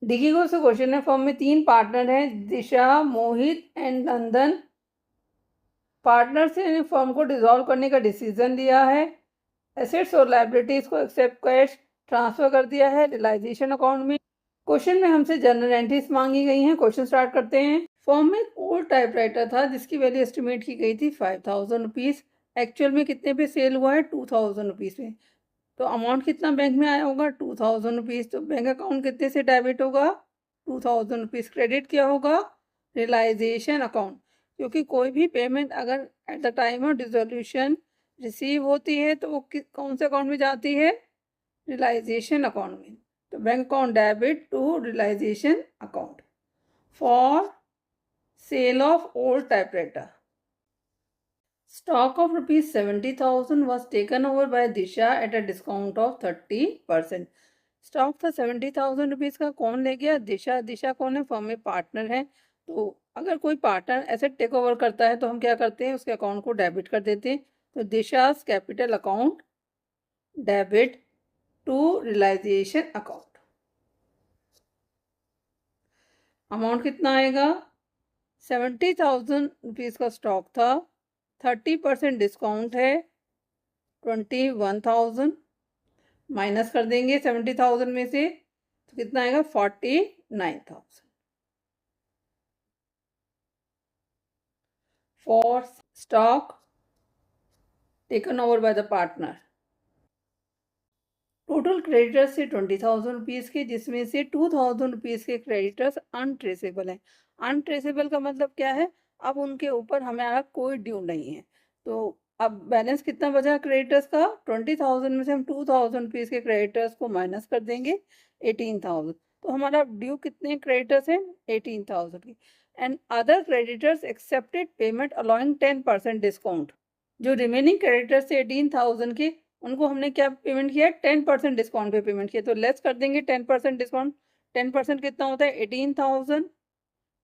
देखिए दोस्तों, क्वेश्चन है फॉर्म में 3 पार्टनर हैं, दिशा, मोहित एंड नंदन। पार्टनर्स ने फर्म को डिसॉल्व करने का डिसीजन लिया है। एसेट्स और लायबिलिटीज को एक्सेप्ट कैश ट्रांसफर कर दिया है रियलाइजेशन अकाउंट में। क्वेश्चन में हमसे जनरल एंट्रीज मांगी गई हैं। क्वेश्चन स्टार्ट करते हैं। फर्म में एक ओल्ड टाइपराइटर था जिसकी वैल्यू एस्टिमेट की गई थी 5000 रुपीज। एक्चुअल में कितने पे सेल हुआ है? 2000 रुपीज में। तो अमाउंट कितना बैंक में आया होगा? 2000 रुपीज। तो बैंक अकाउंट कितने से डेबिट होगा? 2000 रुपीज। क्रेडिट क्या होगा? Realization account. क्योंकि कोई भी पेमेंट अगर at the time of dissolution receive होती है तो वो कौन से अकाउंट में जाती है? रियलाइजेशन अकाउंट में। तो bank account debit to realization account for sale of old typewriter. Stock of rupees 70,000 was taken over by Disha at a discount of 30%. Stock था 70,000 रुपीज का। कौन ले गया? दिशा। दिशा कौन है? फर्म में पार्टनर है। तो अगर कोई पार्टनर एसेट टेक ओवर करता है तो हम क्या करते हैं? उसके अकाउंट को डेबिट कर देते हैं। तो Disha's capital account debit to realization account. Amount कितना आएगा? 70,000 रुपीज का स्टॉक था, 30% डिस्काउंट है, 21,000 माइनस कर देंगे 70,000 में से तो कितना आएगा? 49,000 for stock taken over by the partner. Total creditors से 20,000 रुपीज के, जिसमें से 2,000 रुपीज के क्रेडिटर्स अनट्रेसेबल हैं। अनट्रेसेबल का मतलब क्या है? अब उनके ऊपर हमारा कोई ड्यू नहीं है। तो अब बैलेंस कितना बचा क्रेडिटर्स का? 20,000 में से हम 2,000 रुपीज के क्रेडिटर्स को माइनस कर देंगे 18,000। तो हमारा ड्यू कितने क्रेडिटर्स हैं? 18,000 की। And other creditors accepted payment allowing 10% discount. जो रिमेनिंग क्रेडिटर्स थे 18,000 के, उनको हमने क्या पेमेंट किया? 10% डिस्काउंट पे पेमेंट किया। तो लेस कर देंगे 10% डिस्काउंट। 10% कितना होता है? 18,000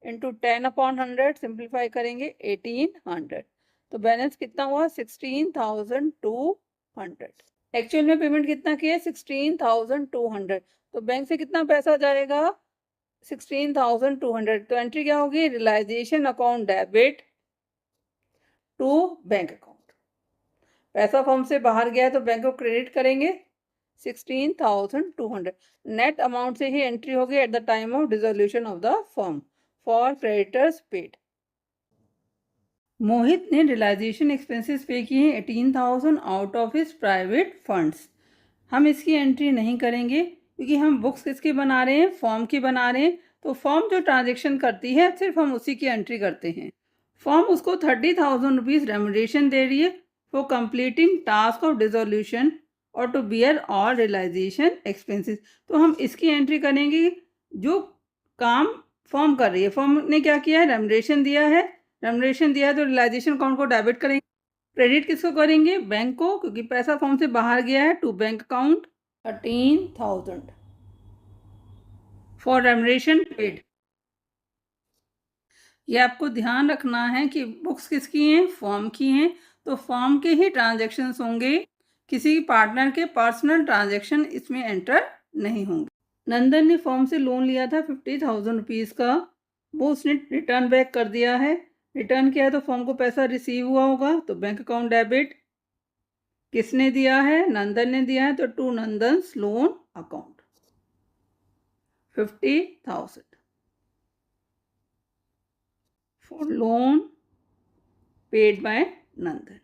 इंटू 10/100, सिंप्लीफाई करेंगे 1800। तो बैलेंस कितना हुआ? 16,200। एक्चुअल में पेमेंट कितना किया? 16,200। तो बैंक से कितना पैसा जाएगा? 16,200। तो एंट्री क्या होगी? Realization account debit to bank account. पैसा फर्म से बाहर गया है तो बैंक को क्रेडिट करेंगे 16,200। नेट अमाउंट से ही एंट्री होगी at the time of dissolution of the firm for creditors paid. Mohit ने रियलाइजेशन एक्सपेंसेस पे किए 18,000 out of his private funds. हम इसकी एंट्री नहीं करेंगे क्योंकि हम बुक्स किसकी बना रहे हैं? फॉर्म की बना रहे हैं। तो फॉर्म जो ट्रांजेक्शन करती है सिर्फ हम उसी की एंट्री करते हैं। फॉर्म उसको 30,000 रुपीज रेमुनरेशन दे रही है for completing task of dissolution और to bear all realisation expenses. तो हम इसकी एंट्री करेंगे जो काम फॉर्म कर रही है। फॉर्म ने क्या किया है? रेमुनरेशन दिया है। रेमुनरेशन दिया है तो रियलाइजेशन अकाउंट को डेबिट करेंगे। क्रेडिट किसको करेंगे? बैंक को, क्योंकि पैसा फॉर्म से बाहर गया है, to bank account 13,000 for remuneration paid. ये आपको ध्यान रखना है कि बुक्स किसकी हैं? फॉर्म की हैं। तो फॉर्म के ही ट्रांजैक्शंस होंगे, किसी पार्टनर के पर्सनल ट्रांजैक्शन इसमें एंटर नहीं होंगे। नंदन ने फॉर्म से लोन लिया था 50,000 रुपीज का, वो उसने रिटर्न बैक कर दिया है। रिटर्न किया है तो फॉर्म को पैसा रिसीव हुआ होगा, तो बैंक अकाउंट डेबिट। किसने दिया है? नंदन ने दिया है, तो to Nandan's loan account 50,000 for loan paid by Nandan.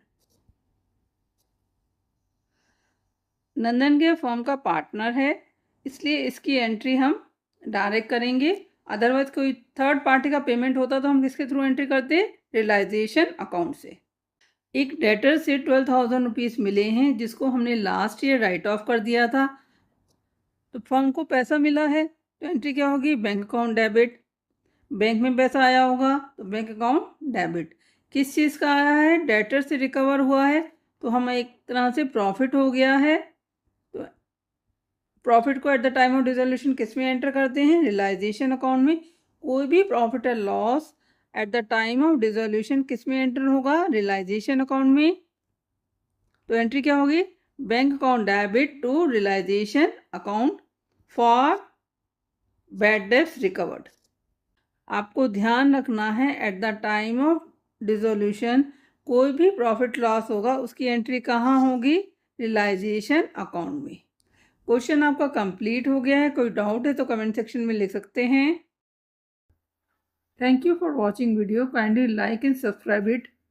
Nandan के फॉर्म का पार्टनर है, इसलिए इसकी एंट्री हम डायरेक्ट करेंगे। अदरवाइज कोई थर्ड पार्टी का पेमेंट होता तो हम किसके थ्रू एंट्री करते? रियलाइजेशन अकाउंट से। एक डेटर से 12,000 रुपीज मिले हैं जिसको हमने लास्ट ईयर राइट ऑफ कर दिया था। तो फर्म को पैसा मिला है तो एंट्री क्या होगी? Bank account debit. बैंक में पैसा आया होगा तो बैंक अकाउंट डेबिट। किस चीज़ का आया है? डेटर से रिकवर हुआ है, तो हम एक तरह से प्रॉफिट हो गया है। तो प्रॉफिट को eight the time of dissolution किस में एंटर करते हैं? रियलाइजेशन अकाउंट में। कोई भी प्रॉफिट या loss eight the time of dissolution किस में एंटर होगा? रियलाइजेशन अकाउंट में। तो एंट्री क्या होगी? Bank account debit to realization account for bad debts recovered. आपको ध्यान रखना है at the time of dissolution कोई भी प्रॉफिट लॉस होगा उसकी एंट्री कहाँ होगी? रियलाइजेशन अकाउंट में। क्वेश्चन आपका कंप्लीट हो गया है। कोई डाउट है तो कमेंट सेक्शन में लिख सकते हैं। Thank you for watching video. Kindly like and subscribe it